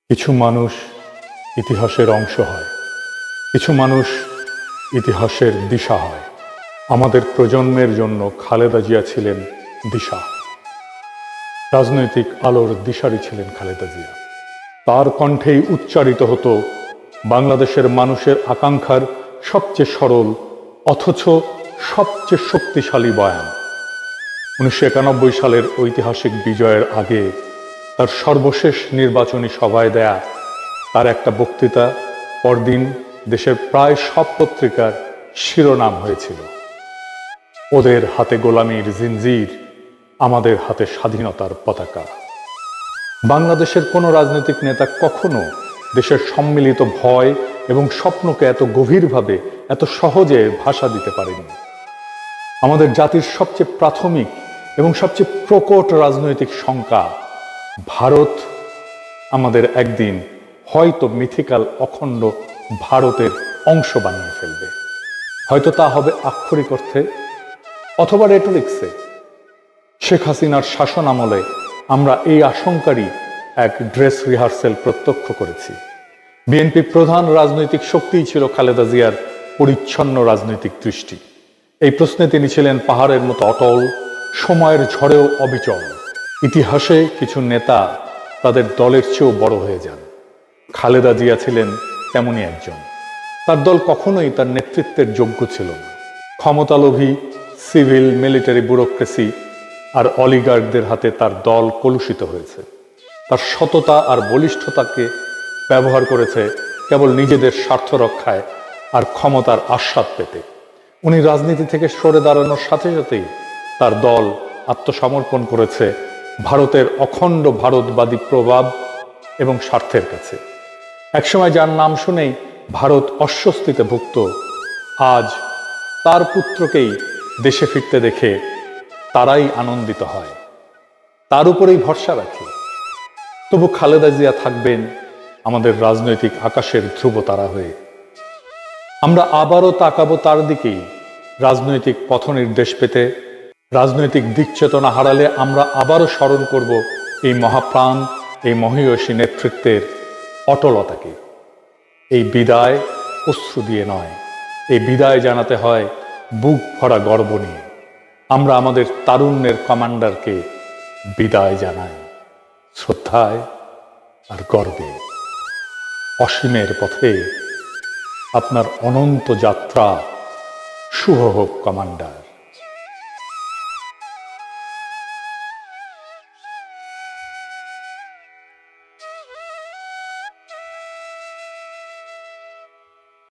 কিছু মানুষ ইতিহাসের অংশ হয়, কিছু মানুষ ইতিহাসের দিশা হয়। আমাদের প্রজন্মের জন্য খালেদা জিয়া ছিলেন দিশা। রাজনৈতিক আলোর দিশারি ছিলেন খালেদা জিয়া। তার কণ্ঠেই উচ্চারিত হতো বাংলাদেশের মানুষের আকাঙ্ক্ষার সবচেয়ে সরল অথচ সবচেয়ে শক্তিশালী বয়ান। 1991 সালের ঐতিহাসিক বিজয়ের আগে তার সর্বশেষ নির্বাচনী সভায় দেয়া তার একটা বক্তৃতা পরদিন দেশের প্রায় সব পত্রিকার শিরোনাম হয়েছিল, ওদের হাতে গোলামীর জিনজির, আমাদের হাতে স্বাধীনতার পতাকা। বাংলাদেশের কোনো রাজনৈতিক নেতা কখনো দেশের সম্মিলিত ভয় এবং স্বপ্নকে এত গভীরভাবে এত সহজে ভাষা দিতে পারেনি। আমাদের জাতির সবচেয়ে প্রাথমিক এবং সবচেয়ে প্রকট রাজনৈতিক শঙ্কা, ভারত আমাদের একদিন হয়তো মিথিক্যাল অখণ্ড ভারতের অংশ বানিয়ে ফেলবে। হয়তো তা হবে আক্ষরিক অর্থে অথবা রেটরিক্সে। শেখ হাসিনার শাসন আমলে আমরা এই আশঙ্কারই এক ড্রেস রিহার্সেল প্রত্যক্ষ করেছি। বিএনপি প্রধান রাজনৈতিক শক্তিই ছিল খালেদা জিয়ার পরিচ্ছন্ন রাজনৈতিক দৃষ্টি। এই প্রশ্নে তিনি ছিলেন পাহাড়ের মতো অটল, সময়ের ঝড়েও অবিচল। ইতিহাসে কিছু নেতা তাদের দলের চেয়েও বড় হয়ে যান, খালেদা জিয়া ছিলেন তেমনই একজন। তার দল কখনোই তার নেতৃত্বের যোগ্য ছিল না। ক্ষমতালোভী সিভিল মিলিটারি ব্যুরোক্রেসি আর অলিগার্কদের হাতে তার দল কলুষিত হয়েছে। তার সততা আর বলিষ্ঠতাকে ব্যবহার করেছে কেবল নিজেদের স্বার্থ রক্ষায় আর ক্ষমতার আস্বাদ পেতে। উনি রাজনীতি থেকে সরে দাঁড়ানোর সাথে সাথেই তার দল আত্মসমর্পণ করেছে ভারতের অখণ্ড ভারতবাদী প্রভাব এবং স্বার্থের কাছে। একসময় যার নাম শুনেই ভারত অস্বস্তিতে ভুগত, আজ তার পুত্রকেই দেশে ফিরতে দেখে তারাই আনন্দিত হয়, তার উপরেই ভরসা রাখে। তবু খালেদা জিয়া থাকবেন আমাদের রাজনৈতিক আকাশের ধ্রুবতারা হয়ে। আমরা আবারও তাকাবো তার দিকেই রাজনৈতিক পথ নির্দেশ পেতে। রাজনৈতিক দিক চেতনা হারালে আমরা আবারও স্মরণ করব এই মহাপ্রাণ, এই মহীয়সী নেতৃত্বের অটলতাকে। এই বিদায় অশ্রু দিয়ে নয়, এই বিদায় জানাতে হয় বুক ভরা গর্ব নিয়ে। আমরা আমাদের তারুণ্যের কমান্ডারকে বিদায় জানাই শ্রদ্ধায় আর গর্বে। অসীমের পথে আপনার অনন্ত যাত্রা শুভ হোক কমান্ডার।